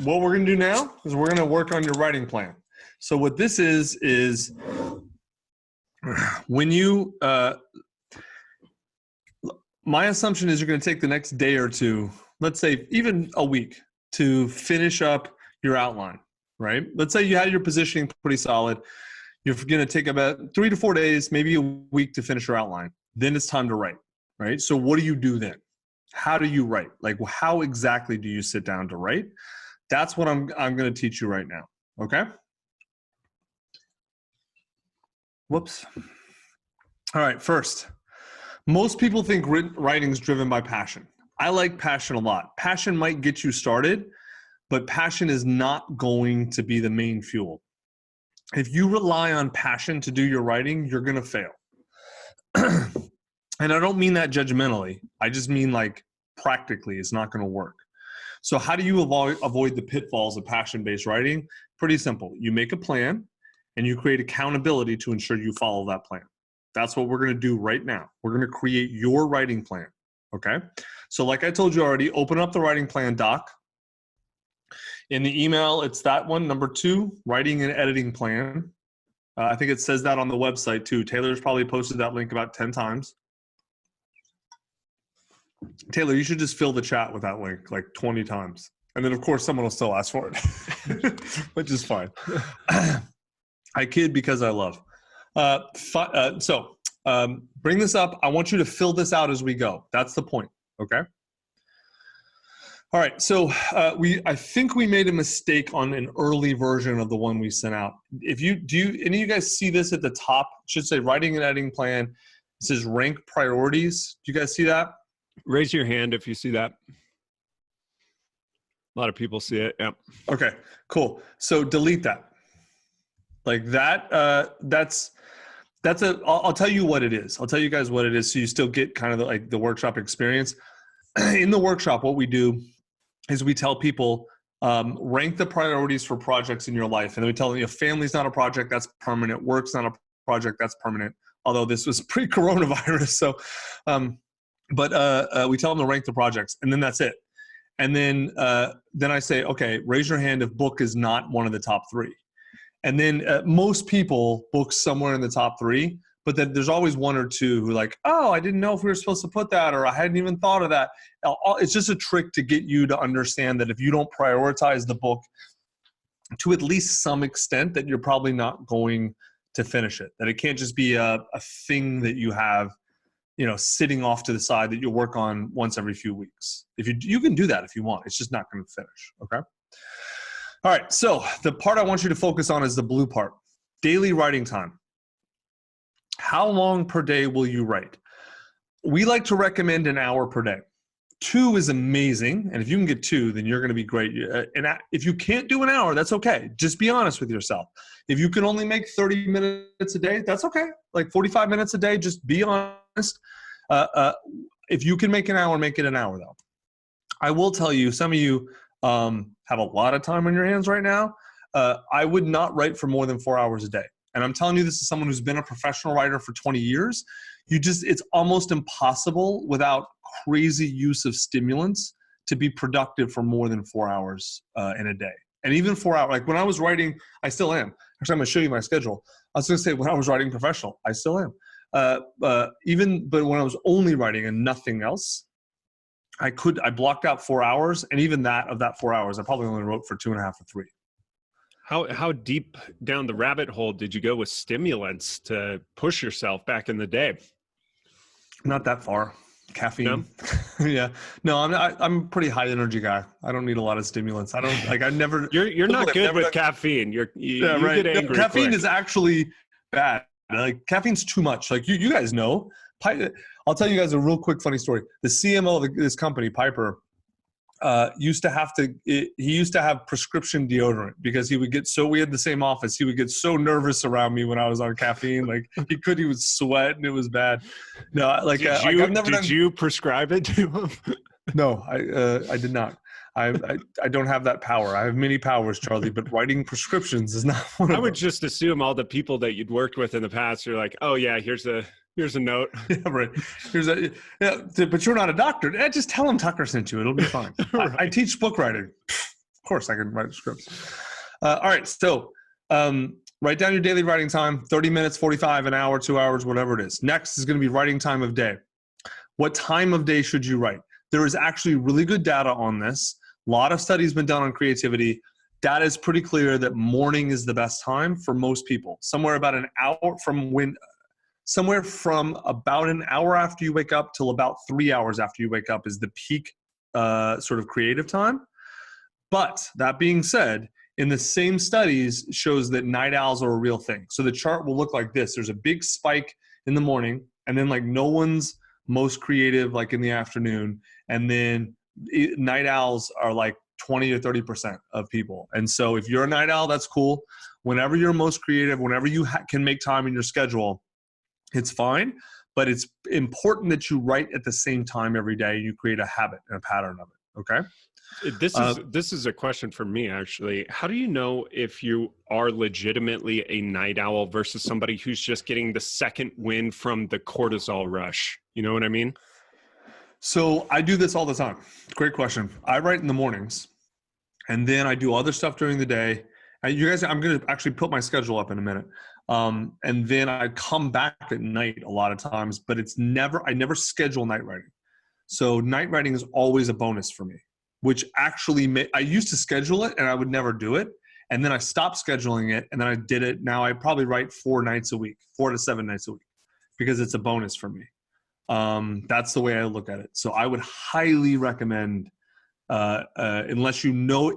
what we're going to do now is we're going to work on your writing plan. So what this is when you, my assumption is you're going to take the next day or two, let's say even a week, to finish up your outline, right? Let's say you had your positioning pretty solid. You're going to take about 3 to 4 days, maybe a week to finish your outline. Then it's time to write, right? So what do you do then? How do you write? Like, how exactly do you sit down to write? That's what I'm going to teach you right now, okay? Whoops. All right, first, most people think writing is driven by passion. I like passion a lot. Passion might get you started, but passion is not going to be the main fuel. If you rely on passion to do your writing, you're going to fail. And I don't mean that judgmentally. I just mean like practically it's not going to work. So how do you avoid the pitfalls of passion-based writing? Pretty simple. You make a plan and you create accountability to ensure you follow that plan. That's what we're going to do right now. We're going to create your writing plan, okay? So like I told you already, open up the writing plan doc. In the email, it's that one, number 2, writing and editing plan. I think it says that on the website too. Taylor's probably posted that link about 10 times. Taylor, you should just fill the chat with that link like 20 times. And then of course someone will still ask for it, which is fine. I kid because I love. Bring this up. I want you to fill this out as we go. That's the point, okay? All right, so I think we made a mistake on an early version of the one we sent out. Any of you guys see this at the top? It should say writing and editing plan. It says rank priorities. Do you guys see that? Raise your hand if you see that. A lot of people see it, yep. Okay, cool. So delete that. Like that, I'll tell you what it is. I'll tell you guys what it is so you still get kind of the workshop experience. In the workshop, what we do is we tell people, rank the priorities for projects in your life. And then we tell them, family's not a project, that's permanent. Work's not a project, that's permanent. Although this was pre-coronavirus. So, we tell them to rank the projects and then that's it. And then I say, okay, raise your hand if book is not one of the top 3. And then most people book somewhere in the top 3, but then there's always 1 or 2 who are like, oh, I didn't know if we were supposed to put that, or I hadn't even thought of that. It's just a trick to get you to understand that if you don't prioritize the book to at least some extent, that you're probably not going to finish it. That it can't just be a thing that you have, sitting off to the side that you work on once every few weeks. If you can do that if you want. It's just not going to finish, okay? All right, so the part I want you to focus on is the blue part. Daily writing time. How long per day will you write? We like to recommend an hour per day. 2 is amazing, and if you can get 2, then you're going to be great. And if you can't do an hour, that's okay. Just be honest with yourself. If you can only make 30 minutes a day, that's okay. Like 45 minutes a day, just be honest. If you can make an hour, make it an hour, though. I will tell you, some of you have a lot of time on your hands right now. I would not write for more than 4 hours a day. And I'm telling you this as someone who's been a professional writer for 20 years. It's almost impossible without crazy use of stimulants to be productive for more than 4 hours in a day. And even 4 hours, like when I was writing, I still am. Actually, I'm going to show you my schedule. I was going to say when I was writing professional, I still am. But when I was only writing and nothing else, I blocked out 4 hours. And even of that 4 hours, I probably only wrote for 2.5 or 3. How deep down the rabbit hole did you go with stimulants to push yourself back in the day? Not that far. Caffeine. No? Yeah. No, I'm a pretty high energy guy. I don't need a lot of stimulants. I don't like. I never. You're not good with caffeine. You right. get angry. Caffeine quick. is actually bad. Like caffeine's too much. Like you guys know. I'll tell you guys a real quick funny story. The CMO of this company, Piper, used to have prescription deodorant because we had the same office. He would get so nervous around me when I was on caffeine. Like he would sweat and it was bad. No, like, did you prescribe it to him? No, I did not. I don't have that power. I have many powers, Charlie, but writing prescriptions is not one of them. I would just assume all the people that you'd worked with in the past are like, oh yeah, here's a note. Yeah, right. But you're not a doctor. Just tell him Tucker sent you. It'll be fine. Right. I teach book writing. course I can write scripts. All right. So write down your daily writing time, 30 minutes, 45, an hour, 2 hours, whatever it is. Next is going to be writing time of day. What time of day should you write? There is actually really good data on this. A lot of studies been done on creativity. Data is pretty clear that morning is the best time for most people. Somewhere about an hour after you wake up till about 3 hours after you wake up is the peak sort of creative time. But that being said, in the same studies shows that night owls are a real thing. So the chart will look like this. There's a big spike in the morning, and then like no one's most creative like in the afternoon. And then night owls are like 20 or 30% of people. And so if you're a night owl, that's cool. Whenever you're most creative, whenever you can make time in your schedule, it's fine. But it's important that you write at the same time every day. You create a habit and a pattern of it. Okay. This is a question for me, actually. How do you know if you are legitimately a night owl versus somebody who's just getting the second wind from the cortisol rush? You know what I mean? So I do this all the time. Great question. I write in the mornings, and then I do other stuff during the day. And you guys, I'm going to actually put my schedule up in a minute. And then I come back at night a lot of times, but I never schedule night writing. So night writing is always a bonus for me, which actually I used to schedule it and I would never do it. And then I stopped scheduling it and then I did it. Now I probably write 4 to 7 nights a week because it's a bonus for me. That's the way I look at it. So I would highly recommend, unless you know,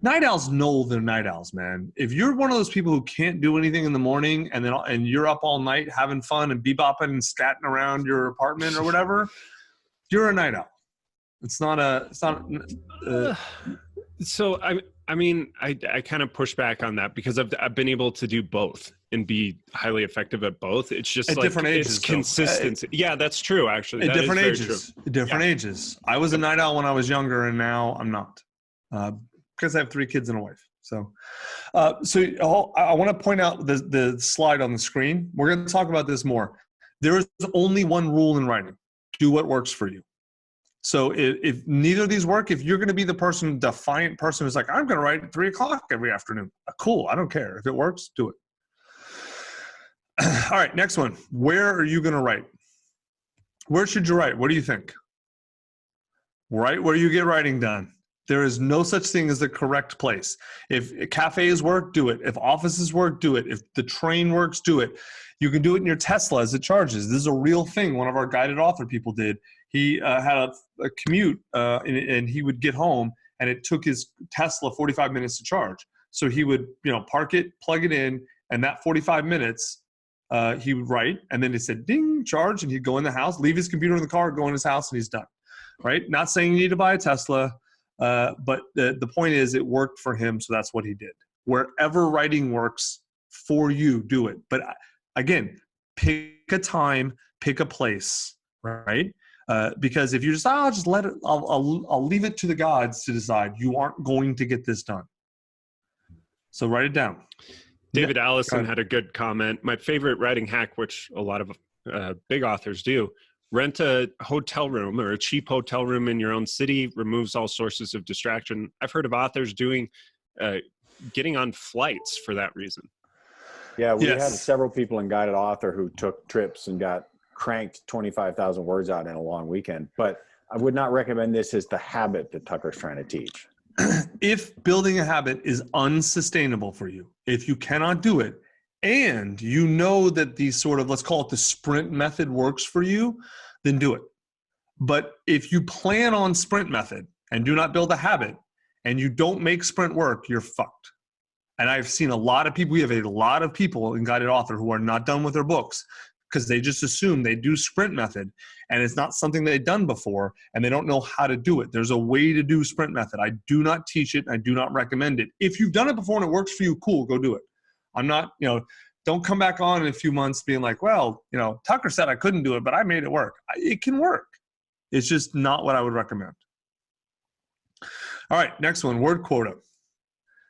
night owls know they're night owls, man. If you're one of those people who can't do anything in the morning and you're up all night having fun and bebopping and scatting around your apartment or whatever, you're a night owl. So I mean, I kind of push back on that because I've been able to do both and be highly effective at both. It's just at like different ages, it's consistency. Yeah, that's true. Actually, at different ages. I was a night owl when I was younger, and now I'm not because I have 3 kids and a wife. So I want to point out the slide on the screen. We're going to talk about this more. There is only one rule in writing: do what works for you. So if neither of these work, if you're going to be the defiant person who's like, I'm going to write at 3 o'clock every afternoon, cool, I don't care. If it works, do it. All right, next one. Where are you going to write? Where should you write? What do you think? Right where you get writing done. There is no such thing as the correct place. If cafes work, do it. If offices work, do it. If the train works, do it. You can do it in your Tesla as it charges. This is a real thing. One of our guided author people did. He had a commute and he would get home and it took his Tesla 45 minutes to charge. So he would, park it, plug it in, and that 45 minutes he would write, and then it said ding, charge, and he'd go in the house, leave his computer in the car, go in his house, and he's done. Right? Not saying you need to buy a Tesla, but the point is it worked for him, so that's what he did. Wherever writing works for you, do it. But again, pick a time, pick a place, right? Because if you just, I'll just let it, I'll leave it to the gods to decide, you aren't going to get this done. So write it down. David Allison had a good comment. My favorite writing hack, which a lot of big authors do, rent a hotel room or a cheap hotel room in your own city, removes all sources of distraction. I've heard of authors getting on flights for that reason. Yeah, we had several people in Guided Author who took trips and got cranked 25,000 words out in a long weekend. But I would not recommend this as the habit that Tucker's trying to teach. If building a habit is unsustainable for you, if you cannot do it, and you know that the sort of, let's call it the sprint method works for you, then do it. But if you plan on sprint method and do not build a habit and you don't make sprint work, you're fucked. And I've seen a lot of people, we have a lot of people in Guided Author who are not done with their books because they just assume they do sprint method and it's not something they've done before and they don't know how to do it. There's a way to do sprint method. I do not teach it. I do not recommend it. If you've done it before and it works for you, cool, go do it. I'm not, don't come back on in a few months being like, well, Tucker said I couldn't do it, but I made it work. It can work. It's just not what I would recommend. All right, next one, word quota.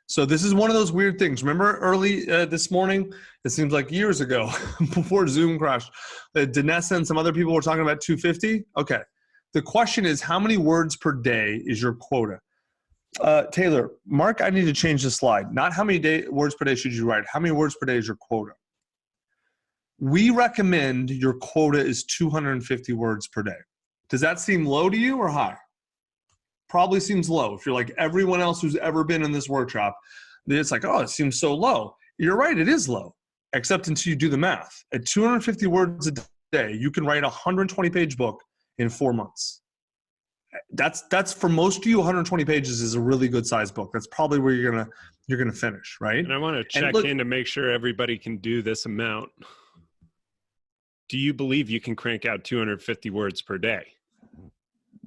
So this is one of those weird things. Remember early this morning, it seems like years ago, before Zoom crashed, Danessa and some other people were talking about 250. Okay. The question is, how many words per day is your quota? Taylor, Mark, I need to change the slide. Not how many words per day should you write. How many words per day is your quota? We recommend your quota is 250 words per day. Does that seem low to you or high? Probably seems low. If you're like everyone else who's ever been in this workshop, it's like, oh, it seems so low. You're right, it is low, except until you do the math. At 250 words a day, you can write a 120-page book in 4 months. That's for most of you, 120 pages is a really good sized book. That's probably where you're gonna finish, right? And I want to check in to make sure everybody can do this amount. Do you believe you can crank out 250 words per day?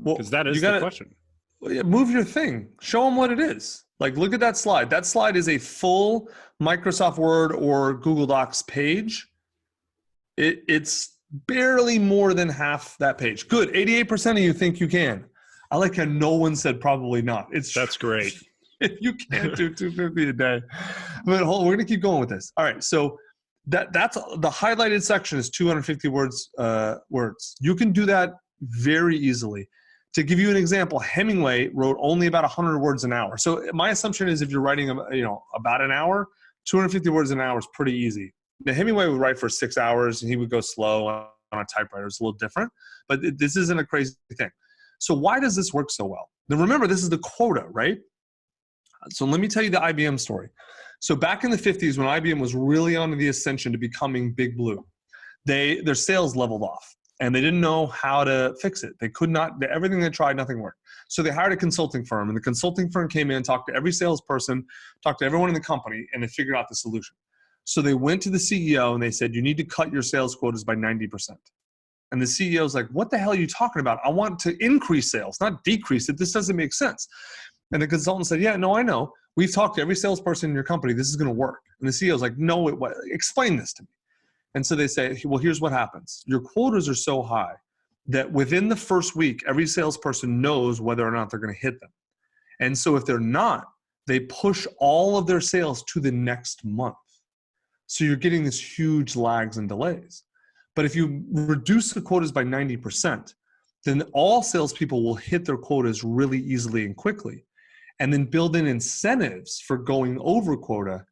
Because that is the question. Move your thing. Show them what it is. Like, look at that slide. That slide is a full Microsoft Word or Google Docs page. It's barely more than half that page. Good. 88% of you think you can. I like how no one said probably not. That's great. You can't do 250 a day. But we're going to keep going with this. All right. So that's the highlighted section is 250 words. You can do that very easily. To give you an example, Hemingway wrote only about 100 words an hour. So my assumption is if you're writing, about an hour, 250 words an hour is pretty easy. Now, Hemingway would write for 6 hours and he would go slow on a typewriter. It's a little different, but this isn't a crazy thing. So why does this work so well? Now remember, this is the quota, right? So let me tell you the IBM story. So back in the 50s, when IBM was really on the ascension to becoming Big Blue, their sales leveled off. And they didn't know how to fix it. They could not, everything they tried, nothing worked. So they hired a consulting firm, and the consulting firm came in, talked to every salesperson, talked to everyone in the company, and they figured out the solution. So they went to the CEO and they said, you need to cut your sales quotas by 90%. And the CEO's like, what the hell are you talking about? I want to increase sales, not decrease it. This doesn't make sense. And the consultant said, yeah, no, I know. We've talked to every salesperson in your company. This is going to work. And the CEO's like, no, explain this to me. And so they say, well, here's what happens. Your quotas are so high that within the first week, every salesperson knows whether or not they're going to hit them. And so if they're not, they push all of their sales to the next month. So you're getting this huge lags and delays. But if you reduce the quotas by 90%, then all salespeople will hit their quotas really easily and quickly. And then build in incentives for going over quota.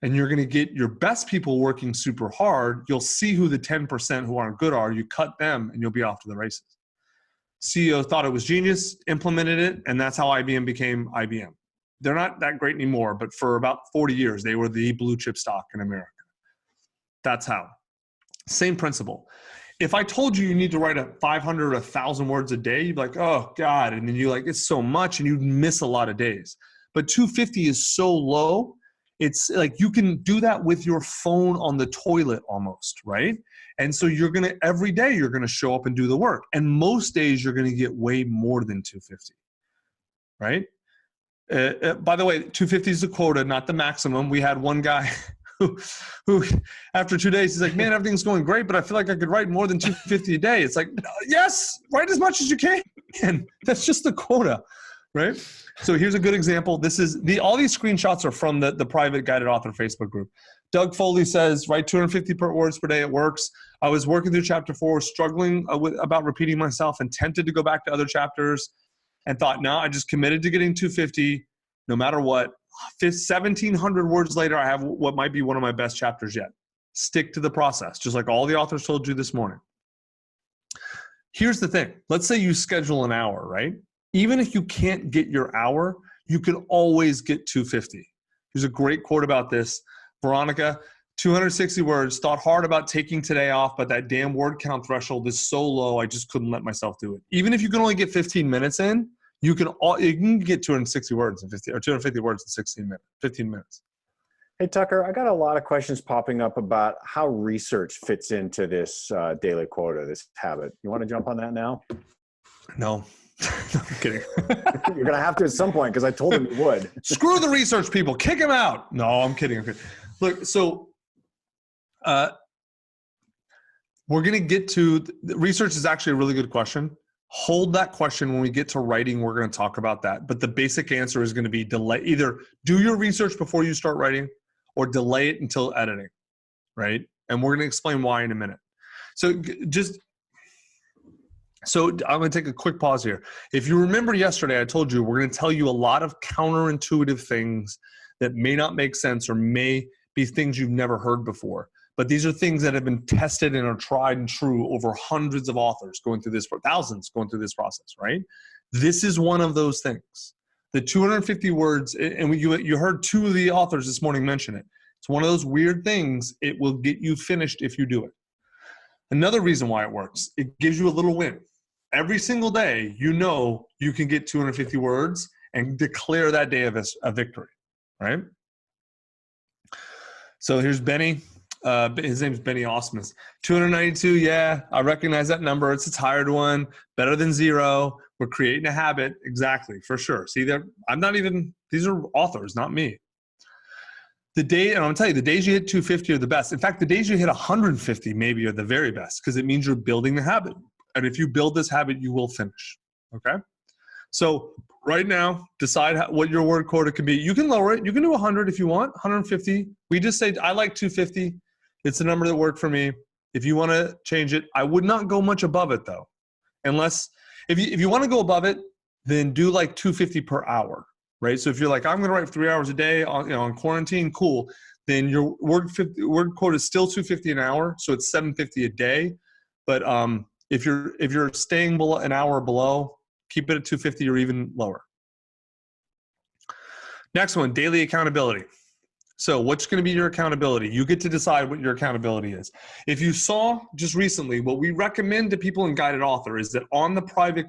And you're going to get your best people working super hard. You'll see who the 10% who aren't good are. You cut them and you'll be off to the races. CEO thought it was genius, implemented it, and that's how IBM became IBM. They're not that great anymore, but for about 40 years, they were the blue chip stock in America. That's how. Same principle. If I told you need to write 500 or 1,000 words a day, you'd be like, oh God. And then you're like, it's so much, and you'd miss a lot of days. But 250 is so low. It's like you can do that with your phone on the toilet almost, right? And so every day you're going to show up and do the work. And most days you're going to get way more than 250, right? By the way, 250 is the quota, not the maximum. We had one guy who after 2 days, he's like, man, everything's going great, but I feel like I could write more than 250 a day. It's like, yes, write as much as you can. And that's just the quota, right? So here's a good example. All these screenshots are from the private guided author Facebook group. Doug Foley says, write 250 words per day. It works. I was working through chapter 4, struggling about repeating myself and tempted to go back to other chapters and thought, no, I just committed to getting 250 no matter what. 1,700 words later, I have what might be one of my best chapters yet. Stick to the process, just like all the authors told you this morning. Here's the thing. Let's say you schedule an hour, right? Even if you can't get your hour, you can always get 250. There's a great quote about this. Veronica, 260 words, thought hard about taking today off, but that damn word count threshold is so low, I just couldn't let myself do it. Even if you can only get 15 minutes in, you can get 260 words in 250 words in 15 minutes. Hey, Tucker, I got a lot of questions popping up about how research fits into this daily quota, this habit. You want to jump on that now? No. No, I'm kidding. You're going to have to at some point because I told him you would. Screw the research people. Kick him out. No, I'm kidding. Look, so we're going to get to research is actually a really good question. Hold that question when we get to writing. We're going to talk about that. But the basic answer is going to be either do your research before you start writing or delay it until editing, right? And we're going to explain why in a minute. So just So I'm going to take a quick pause here. If you remember yesterday, I told you we're going to tell you a lot of counterintuitive things that may not make sense or may be things you've never heard before. But these are things that have been tested and are tried and true over hundreds of authors going through this, thousands going through this process, right? This is one of those things. The 250 words, and you heard two of the authors this morning mention it. It's one of those weird things. It will get you finished if you do it. Another reason why it works, it gives you a little win. Every single day, you know you can get 250 words and declare that day of a victory, right? So here's Benny. His name's Benny Osmus. 292, yeah, I recognize that number. It's a tired one, better than 0. We're creating a habit. Exactly, for sure. See, these are authors, not me. And I'm gonna tell you, the days you hit 250 are the best. In fact, the days you hit 150 maybe are the very best because it means you're building the habit. And if you build this habit, you will finish, okay? So right now, decide what your word quota can be. You can lower it. You can do 100 if you want, 150. We just say, I like 250. It's the number that worked for me. If you want to change it, I would not go much above it though. Unless, if you want to go above it, then do like 250 per hour, right? So if you're like, I'm going to write 3 hours a day on quarantine, cool. Then your word quota is still 250 an hour. So it's 750 a day. But if you're staying below an hour below, keep it at 250 or even lower. Next one, daily accountability. So what's going to be your accountability? You get to decide what your accountability is. If you saw just recently, what we recommend to people in Guided Author is that on the private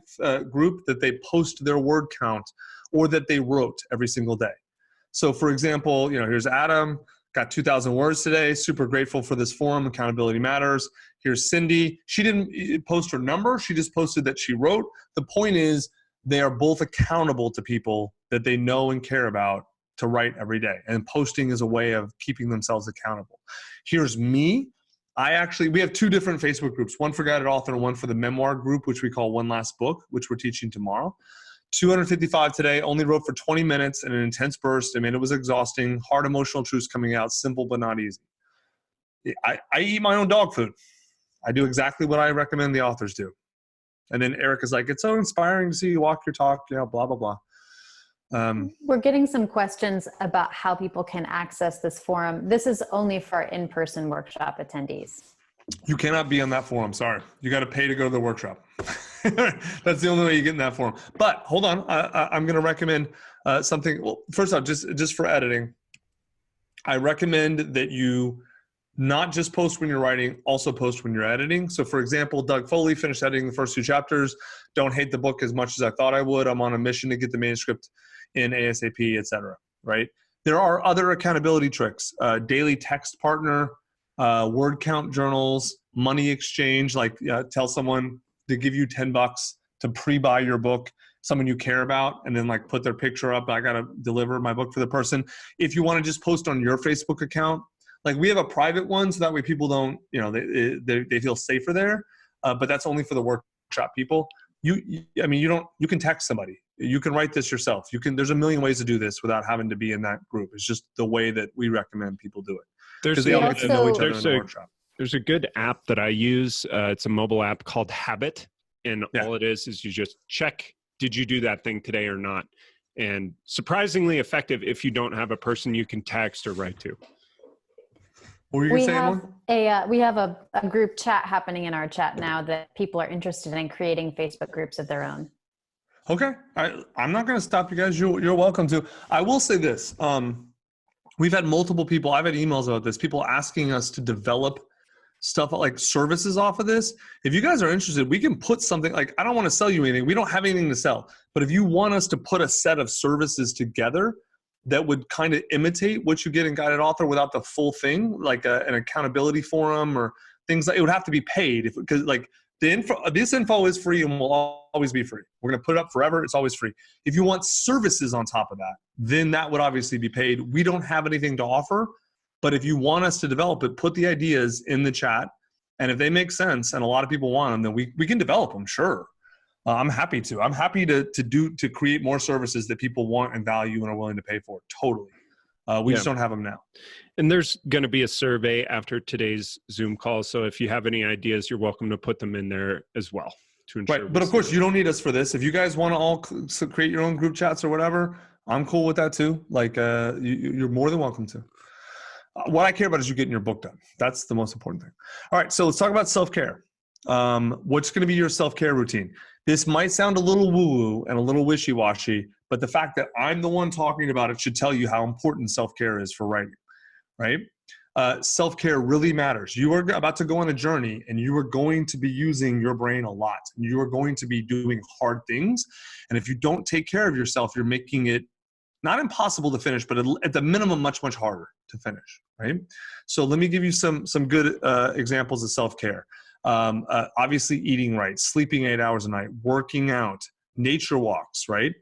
group that they post their word count or that they wrote every single day. So for example, here's Adam, got 2,000 words today. Super grateful for this forum. Accountability matters. Here's Cindy. She didn't post her number. She just posted that she wrote. The point is they are both accountable to people that they know and care about to write every day. And posting is a way of keeping themselves accountable. Here's me. We have 2 different Facebook groups, one for Guided Author and one for the memoir group, which we call One Last Book, which we're teaching tomorrow. 255 today, only wrote for 20 minutes in an intense burst. I mean, it was exhausting, hard emotional truths coming out, simple but not easy. I eat my own dog food. I do exactly what I recommend the authors do. And then Eric is like, it's so inspiring to see you walk your talk, blah, blah, blah. We're getting some questions about how people can access this forum. This is only for in-person workshop attendees. You cannot be on that forum. Sorry. You got to pay to go to the workshop. That's the only way you get in that forum. But hold on. I'm going to recommend something. Well, first off, just for editing, I recommend that you not just post when you're writing, also post when you're editing. So for example, Doug Foley finished editing the first 2 chapters. Don't hate the book as much as I thought I would. I'm on a mission to get the manuscript in ASAP, etc. Right? There are other accountability tricks. Daily text partner, word count journals, money exchange, like tell someone to give you $10 to pre-buy your book, someone you care about, and then like put their picture up. I got to deliver my book for the person. If you want to just post on your Facebook account, like we have a private one, so that way people don't, they feel safer there. But that's only for the workshop people. You can text somebody. You can write this yourself. There's a million ways to do this without having to be in that group. It's just the way that we recommend people do it. Because they all get to know each other in the workshop. There's a good app that I use. It's a mobile app called Habit. And all it is you just check, did you do that thing today or not? And surprisingly effective if you don't have a person you can text or write to. We have a group chat happening in our chat now that people are interested in creating Facebook groups of their own. Okay. I'm not going to stop you guys. You're welcome to. I will say this. We've had multiple people, I've had emails about this, people asking us to develop stuff like services off of this. If you guys are interested, we can put something like, I don't want to sell you anything. We don't have anything to sell. But if you want us to put a set of services together that would kind of imitate what you get in Guided Author without the full thing, like an accountability forum or things like, it would have to be paid because like this info is free and will always be free. We're going to put it up forever. It's always free. If you want services on top of that, then that would obviously be paid. We don't have anything to offer, but if you want us to develop it, put the ideas in the chat. And if they make sense and a lot of people want them, then we can develop them. Sure. I'm happy to. I'm happy to create more services that people want and value and are willing to pay for. Totally. We just don't have them now. And there's going to be a survey after today's Zoom call. So if you have any ideas, you're welcome to put them in there as well. to ensure. Right. But of course, you don't need us for this. If you guys want to all create your own group chats or whatever, I'm cool with that too. Like, you're more than welcome to. What I care about is you getting your book done. That's the most important thing. All right. So let's talk about self-care. What's going to be your self-care routine? This might sound a little woo-woo and a little wishy-washy, but the fact that I'm the one talking about it should tell you how important self-care is for writing, right? Self-care really matters. You are about to go on a journey and you are going to be using your brain a lot. You are going to be doing hard things. And if you don't take care of yourself, you're making it not impossible to finish, but at the minimum, much, much harder to finish, right? So let me give you some good examples of self-care. Obviously eating right, sleeping 8 hours a night, working out, nature walks, right?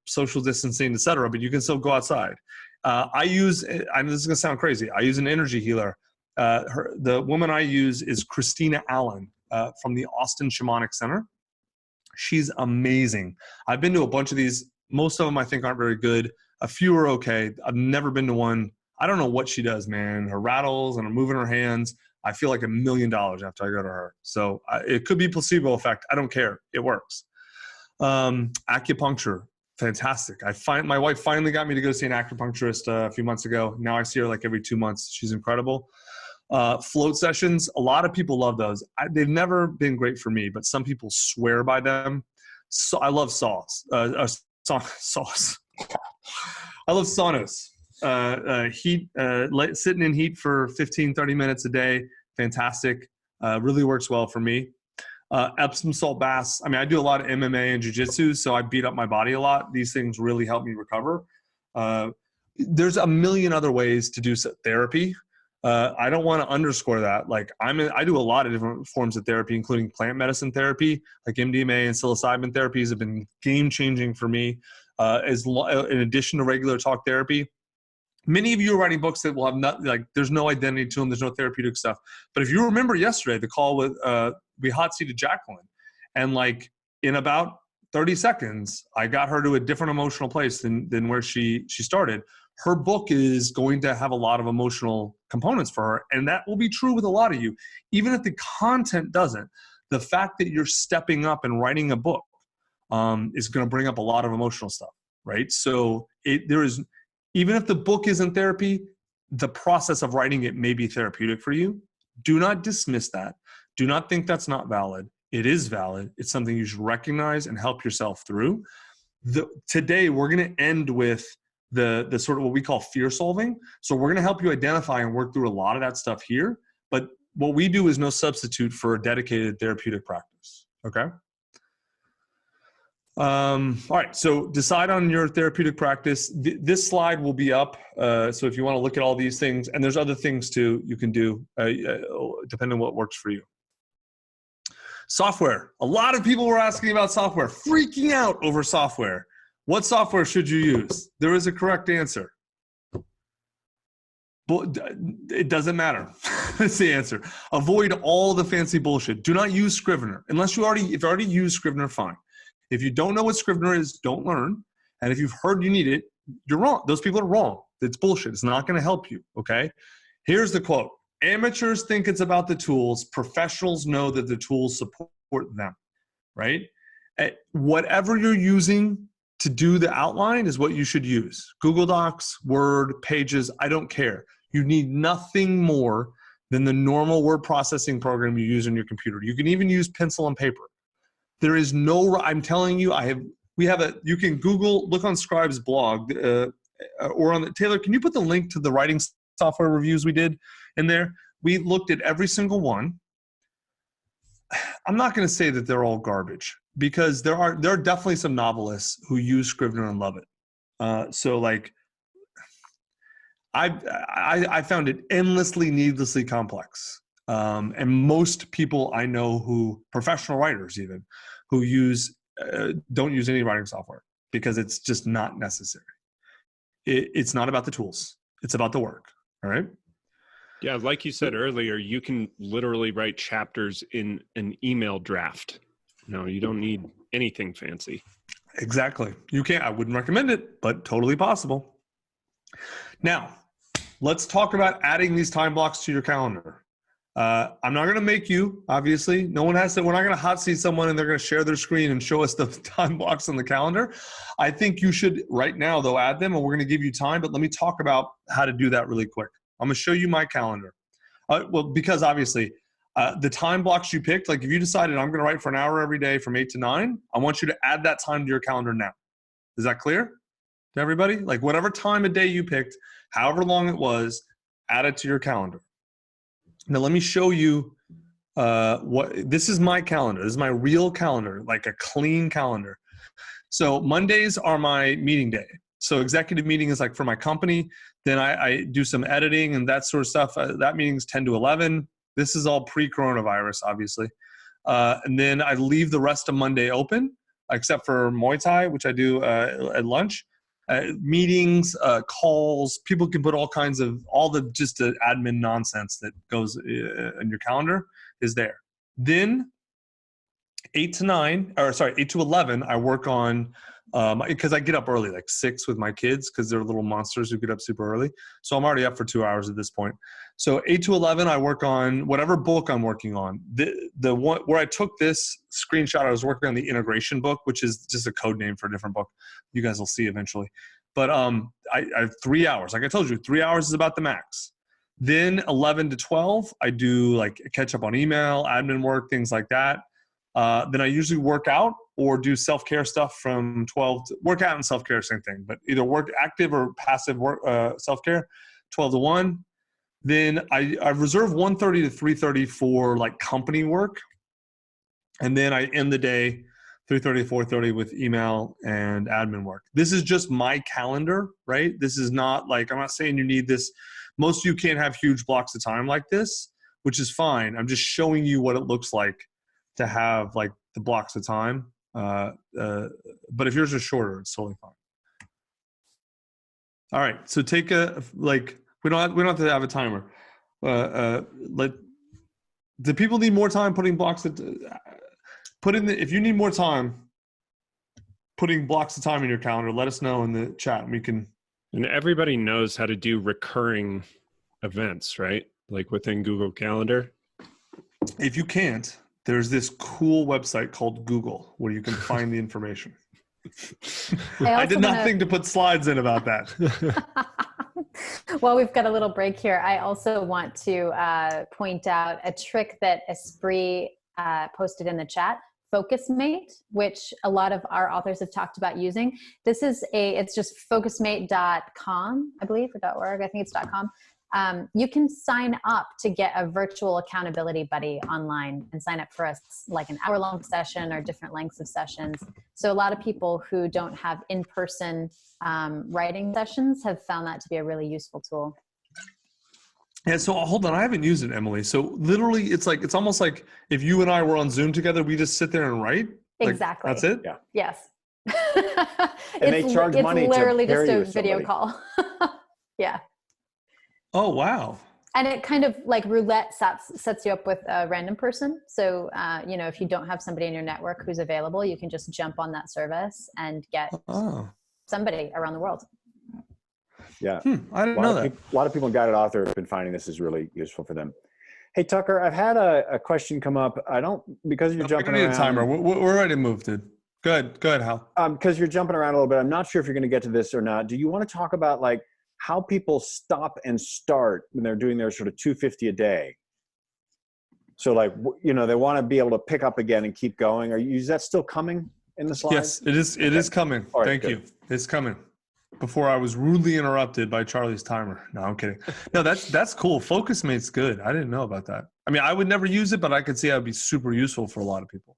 Social distancing, et cetera, but you can still go outside. This is going to sound crazy. I use an energy healer. The woman I use is Christina Allen from the Austin Shamanic Center. She's amazing. I've been to a bunch of these. Most of them I think aren't very good. A few are okay. I've never been to one. I don't know what she does, man. Her rattles and her moving her hands. I feel like $1 million after I go to her. So it could be placebo effect. I don't care. It works. Acupuncture. Fantastic. My wife finally got me to go see an acupuncturist a few months ago. Now I see her like every 2 months. She's incredible. Float sessions. A lot of people love those. They've never been great for me, but some people swear by them. So I love sauce. Sauce. I love saunas. Heat, sitting in heat for 15, 30 minutes a day. Fantastic. Really works well for me. Epsom salt baths. I mean, I do a lot of MMA and jiu-jitsu, so I beat up my body a lot. These things really help me recover. There's a million other ways to do therapy. I don't want to underscore that. Like I do a lot of different forms of therapy, including plant medicine therapy, like MDMA and psilocybin therapies have been game-changing for me. In addition to regular talk therapy. Many of you are writing books that will have there's no identity to them. There's no therapeutic stuff. But if you remember yesterday, the call with, we hot seated Jacqueline, and like in about 30 seconds, I got her to a different emotional place than where she started. Her book is going to have a lot of emotional components for her. And that will be true with a lot of you. Even if the content doesn't, the fact that you're stepping up and writing a book is going to bring up a lot of emotional stuff, right? So even if the book isn't therapy, the process of writing it may be therapeutic for you. Do not dismiss that. Do not think that's not valid. It is valid. It's something you should recognize and help yourself through. Today, we're going to end with the sort of what we call fear solving. So we're going to help you identify and work through a lot of that stuff here. But what we do is no substitute for a dedicated therapeutic practice. Okay? All right, so decide on your therapeutic practice. This slide will be up. So if you want to look at all these things, and there's other things too you can do, depending on what works for you. Software. A lot of people were asking about software, freaking out over software. What software should you use? There is a correct answer. But it doesn't matter. That's the answer. Avoid all the fancy bullshit. Do not use Scrivener. If you already use Scrivener, fine. If you don't know what Scrivener is, don't learn. And if you've heard you need it, you're wrong. Those people are wrong. It's bullshit. It's not going to help you, okay? Here's the quote. Amateurs think it's about the tools. Professionals know that the tools support them, right? Whatever you're using to do the outline is what you should use. Google Docs, Word, Pages, I don't care. You need nothing more than the normal word processing program you use on your computer. You can even use pencil and paper. There is I'm telling you, you can Google, look on Scribe's blog, or on Taylor, can you put the link to the writing software reviews we did in there? We looked at every single one. I'm not going to say that they're all garbage, because there are definitely some novelists who use Scrivener and love it. So like, I found it endlessly, needlessly complex. And most people I know professional writers even, who don't use any writing software because it's just not necessary. It's not about the tools. It's about the work. All right. Yeah. Like you said earlier, you can literally write chapters in an email draft. No, you don't need anything fancy. Exactly. You can't. I wouldn't recommend it, but totally possible. Now, let's talk about adding these time blocks to your calendar. I'm not going to make you, obviously. No one has to. We're not going to hot seat someone and they're going to share their screen and show us the time blocks on the calendar. I think you should right now, though, add them, and we're going to give you time. But let me talk about how to do that really quick. I'm going to show you my calendar. Well, because obviously the time blocks you picked, like if you decided I'm going to write for an hour every day from 8 to 9, I want you to add that time to your calendar now. Is that clear to everybody? Like whatever time of day you picked, however long it was, add it to your calendar. Now let me show you this is my calendar. This is my real calendar, like a clean calendar. So Mondays are my meeting day. So executive meeting is like for my company. Then I do some editing and that sort of stuff. That meeting's 10 to 11. This is all pre-coronavirus, obviously. And then I leave the rest of Monday open, except for Muay Thai, which I do at lunch. Meetings, calls, people can put all kinds of, all the just the admin nonsense that goes in your calendar is there. Then 8 to 11, I work on, because I get up early, like 6 with my kids, because they're little monsters who get up super early. So I'm already up for 2 hours at this point. So 8 to 11, I work on whatever book I'm working on. The one where I took this screenshot, I was working on the integration book, which is just a code name for a different book. You guys will see eventually. But I have 3 hours. Like I told you, 3 hours is about the max. Then 11 to 12, I do like catch up on email, admin work, things like that. Then I usually work out or do self-care stuff from 12 to workout and self-care, same thing, but either work active or passive work, self-care, 12 to 1. Then I reserve 1:30 to 3:30 for like company work. And then I end the day 3:30 to 4:30 with email and admin work. This is just my calendar, right? This is not like, I'm not saying you need this. Most of you can't have huge blocks of time like this, which is fine. I'm just showing you what it looks like to have like the blocks of time. But if yours are shorter, it's totally fine. All right. So take we don't have to have a timer. Do people need more time putting blocks if you need more time putting blocks of time in your calendar, let us know in the chat and we can. And everybody knows how to do recurring events, right? Like within Google Calendar. If you can't, there's this cool website called Google where you can find the information. I did not think to put slides in about that. Well, we've got a little break here. I also want to point out a trick that Esprit posted in the chat, FocusMate, which a lot of our authors have talked about using. This is it's just focusmate.com, I believe, or .org. I think it's .com. You can sign up to get a virtual accountability buddy online and sign up for like an hour-long session or different lengths of sessions. So a lot of people who don't have in-person writing sessions have found that to be a really useful tool. Yeah, so hold on, I haven't used it, Emily. So literally, it's almost like if you and I were on Zoom together, we just sit there and write. Exactly. That's it. Yeah. Yes. And they charge money to literally pair just you a with video somebody. call. Yeah. Oh wow. And it kind of like roulette sets you up with a random person. So if you don't have somebody in your network who's available, you can just jump on that service and get somebody around the world. Yeah. I didn't know that. A lot of people in Guided Author have been finding this is really useful for them. Hey, Tucker, I've had a question come up. Because you're jumping around. I need a timer. We're ready to move, dude. Go ahead, Hal. Because you're jumping around a little bit. I'm not sure if you're going to get to this or not. Do you want to talk about like how people stop and start when they're doing their sort of 250 a day? So like, they want to be able to pick up again and keep going. Is that still coming in the slides? Yes, it is coming. Right, Thank you. It's coming. Before I was rudely interrupted by Charlie's timer. No, I'm kidding. No, that's cool. FocusMate's good. I didn't know about that. I mean, I would never use it, but I could see how it'd be super useful for a lot of people.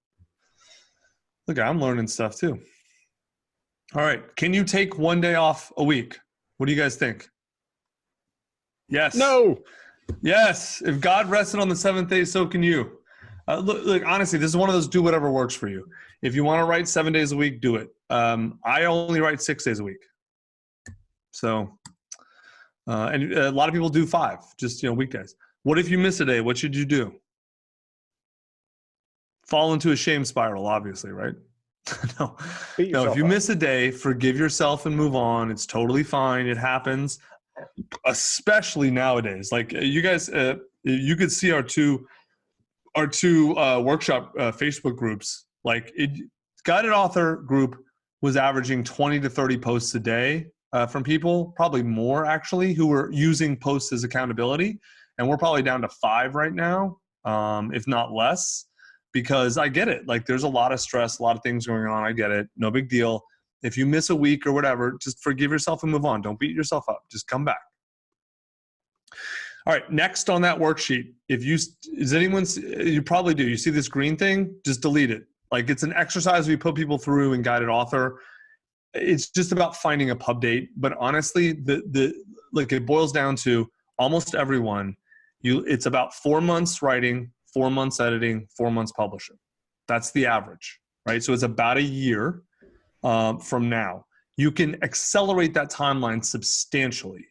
Look, I'm learning stuff too. All right. Can you take one day off a week? What do you guys think? Yes. No. Yes. If God rested on the seventh day, so can you. Look, honestly, this is one of those do whatever works for you. If you want to write 7 days a week, do it. I only write 6 days a week. So, and a lot of people do 5, just, weekdays. What if you miss a day? What should you do? Fall into a shame spiral, obviously, right? No, if you miss a day, forgive yourself and move on. It's totally fine. It happens, especially nowadays. Like you guys, You could see our two workshop Facebook groups. Like Guided Author group was averaging 20 to 30 posts a day from people, probably more actually, who were using posts as accountability. And we're probably down to 5 right now, if not less, because I get it. Like there's a lot of stress, a lot of things going on. I get it. No big deal. If you miss a week or whatever, just forgive yourself and move on. Don't beat yourself up. Just come back. All right, next on that worksheet, you probably do. You see this green thing? Just delete it. Like it's an exercise we put people through in Guided Author. It's just about finding a pub date. But honestly, it boils down to almost everyone. It's about 4 months writing, 4 months editing, 4 months publishing. That's the average, right? So it's about a year from now. You can accelerate that timeline substantially.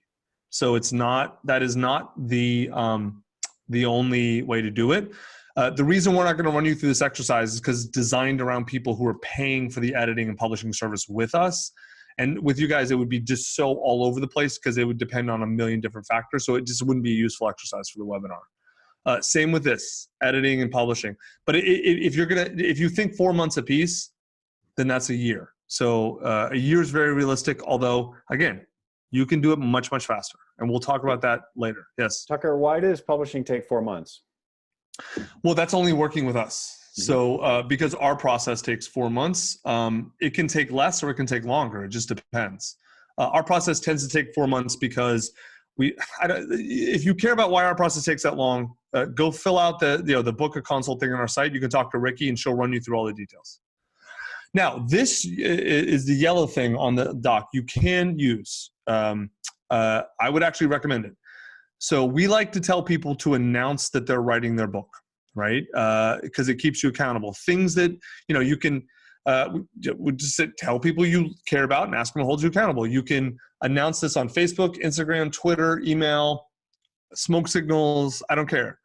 So that is not the only way to do it. The reason we're not going to run you through this exercise is because it's designed around people who are paying for the editing and publishing service with us. And with you guys, it would be just so all over the place because it would depend on a million different factors. So it just wouldn't be a useful exercise for the webinar. Same with this, editing and publishing. But if you think 4 months a piece, then that's a year. So a year is very realistic, although, again, you can do it much, much faster. And we'll talk about that later. Yes. Tucker, why does publishing take 4 months? Well, that's only working with us. Mm-hmm. So because our process takes 4 months, it can take less or it can take longer. It just depends. Our process tends to take 4 months because if you care about why our process takes that long, go fill out the book a consult thing on our site. You can talk to Ricky and she'll run you through all the details. Now, this is the yellow thing on the doc. You can use. I would actually recommend it. So we like to tell people to announce that they're writing their book, right? Because it keeps you accountable. Things that, you can just tell people you care about and ask them to hold you accountable. You can announce this on Facebook, Instagram, Twitter, email, smoke signals. I don't care.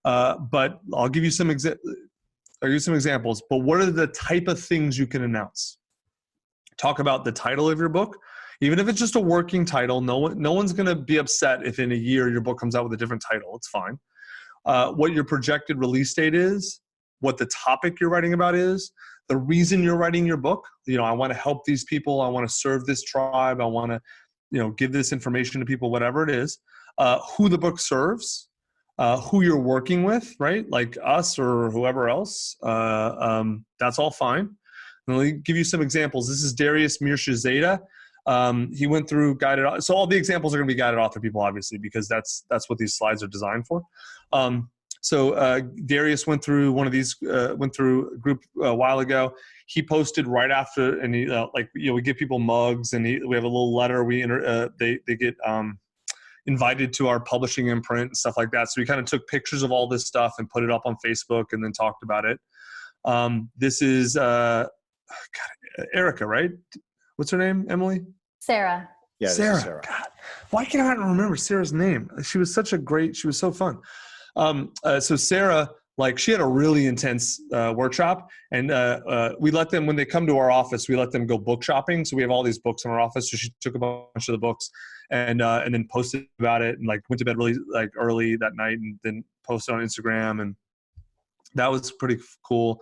But I'll give you some examples. But what are the type of things you can announce? Talk about the title of your book. Even if it's just a working title, no one's going to be upset if in a year your book comes out with a different title. It's fine. What your projected release date is, what the topic you're writing about is, the reason you're writing your book. I want to help these people. I want to serve this tribe. I want to, give this information to people, whatever it is. Who the book serves, who you're working with, right? Like us or whoever else. That's all fine. And let me give you some examples. This is Darius Mirshazada. He went through Guided. So all the examples are going to be Guided Author people, obviously, because that's what these slides are designed for. So Darius went through one of these, went through a group a while ago. He posted right after, and we give people mugs, and we have a little letter. They get invited to our publishing imprint and stuff like that. So we kind of took pictures of all this stuff and put it up on Facebook, and then talked about it. This is Erica, right? What's her name, Emily? Sarah. Yeah, Sarah. God, why can't I remember Sarah's name? She was so fun. So Sarah, she had a really intense workshop, and we let them, when they come to our office, we let them go book shopping. So we have all these books in our office. So she took a bunch of the books and then posted about it, and went to bed really early that night, and then posted on Instagram, and that was pretty cool.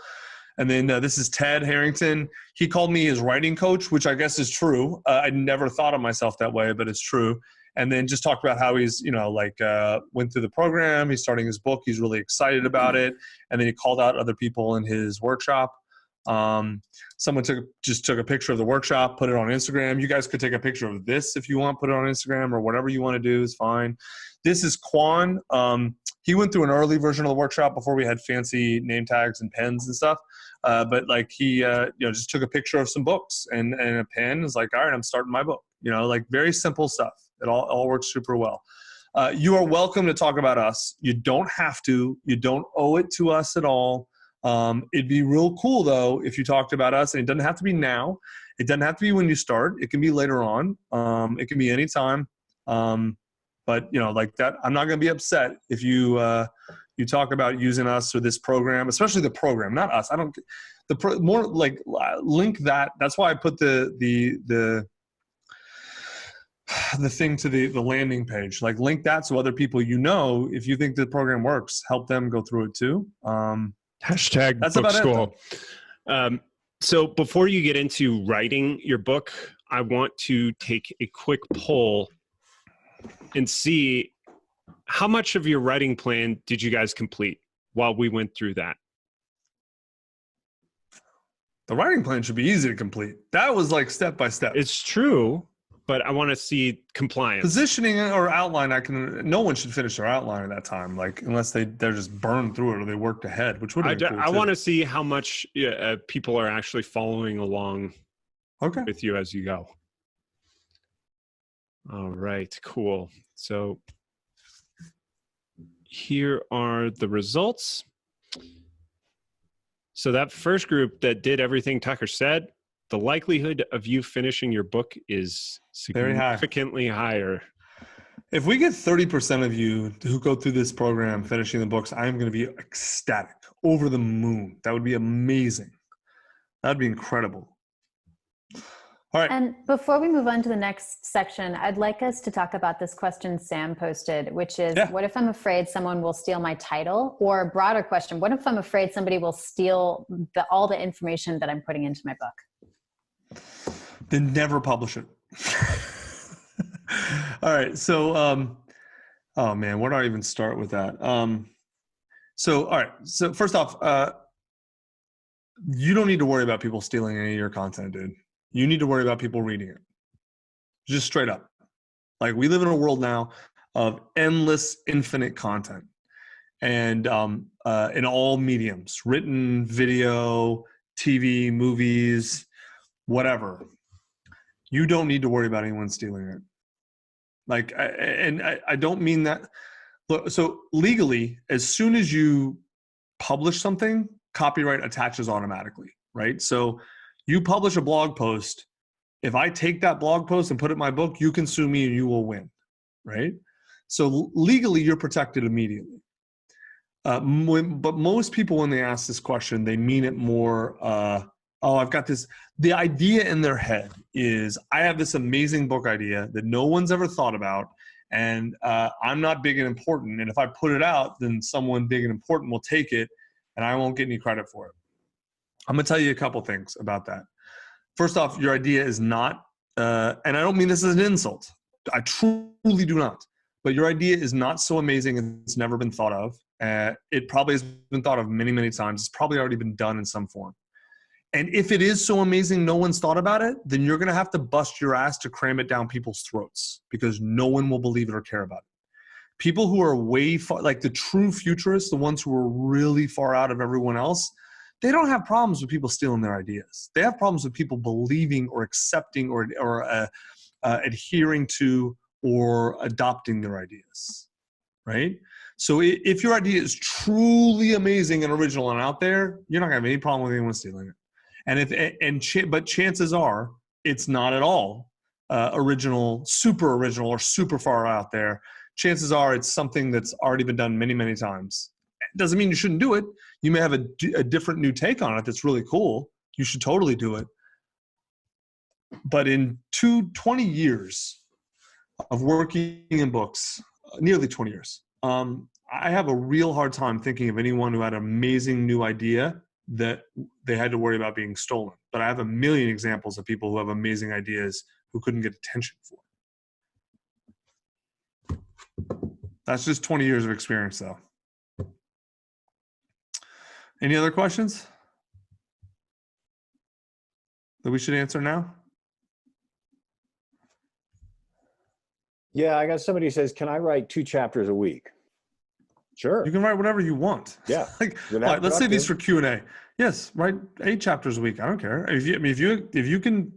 And then this is Ted Harrington. He called me his writing coach, which I guess is true. I never thought of myself that way, but it's true. And then just talked about how he's, went through the program. He's starting his book. He's really excited about it. And then he called out other people in his workshop. Someone took a picture of the workshop, put it on Instagram. You guys could take a picture of this if you want, put it on Instagram, or whatever you want to do is fine. This is Quan. He went through an early version of the workshop before we had fancy name tags and pens and stuff. But he just took a picture of some books and a pen. Is all right, I'm starting my book. Very simple stuff. It all works super well. You are welcome to talk about us. You don't have to. You don't owe it to us at all. It'd be real cool though if you talked about us, and it doesn't have to be now. It doesn't have to be when you start. It can be later on. It can be anytime. But that, I'm not going to be upset if you talk about using us or this program, especially the program, not us. I don't. Link that. That's why I put the the thing to the landing page. Like link that so other people, if you think the program works, help them go through it too. Hashtag that's book about school. So before you get into writing your book, I want to take a quick poll and see how much of your writing plan did you guys complete while we went through that? The writing plan should be easy to complete. That was like step by step. It's true, but I want to see compliance. Positioning or outline, no one should finish their outline at that time, like unless they're just burned through it or they worked ahead, which would have been cool I too. want to see how much people are actually following along with you as you go. All right, cool. So here are the results. So that first group that did everything Tucker said, the likelihood of you finishing your book is significantly higher. If we get 30% of you who go through this program finishing the books, I am going to be ecstatic, over the moon. That would be amazing. That would be incredible. All right. And before we move on to the next section, I'd like us to talk about this question Sam posted, which is, what if I'm afraid someone will steal my title? Or a broader question, what if I'm afraid somebody will steal all the information that I'm putting into my book? Then never publish it. All right. So, oh man, where do I even start with that? All right. So first off, you don't need to worry about people stealing any of your content, dude. You need to worry about people reading it. Just straight up. Like, we live in a world now of endless, infinite content. And in all mediums, written, video, TV, movies, whatever. You don't need to worry about anyone stealing it. Like, I don't mean that. Look, so legally, as soon as you publish something, copyright attaches automatically, right? So you publish a blog post. If I take that blog post and put it in my book, you can sue me and you will win, right? So legally, you're protected immediately. But most people, when they ask this question, they mean it more, I've got this. The idea in their head is, I have this amazing book idea that no one's ever thought about, and I'm not big and important. And if I put it out, then someone big and important will take it, and I won't get any credit for it. I'm going to tell you a couple things about that. First off, your idea is not, and I don't mean this as an insult. I truly do not. But your idea is not so amazing and it's never been thought of. It probably has been thought of many, many times. It's probably already been done in some form. And if it is so amazing no one's thought about it, then you're going to have to bust your ass to cram it down people's throats, because no one will believe it or care about it. People who are way far, like the true futurists, the ones who are really far out of everyone else, they don't have problems with people stealing their ideas. They have problems with people believing or accepting or adhering to or adopting their ideas, right? So if your idea is truly amazing and original and out there, you're not gonna have any problem with anyone stealing it. But chances are it's not at all original, or super far out there. Chances are it's something that's already been done many, many times. It doesn't mean you shouldn't do it. You may have a different new take on it that's really cool. You should totally do it. But in 20 years of working in books, nearly 20 years, I have a real hard time thinking of anyone who had an amazing new idea that they had to worry about being stolen. But I have a million examples of people who have amazing ideas who couldn't get attention for. That's just 20 years of experience, though. Any other questions that we should answer now? Yeah, I got somebody who says, can I write 2 chapters a week? Sure. You can write whatever you want. Yeah. Like, all right, let's save these for Q&A. Yes, write 8 chapters a week. I don't care. If you can,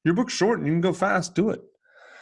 your book's short and you can go fast, do it.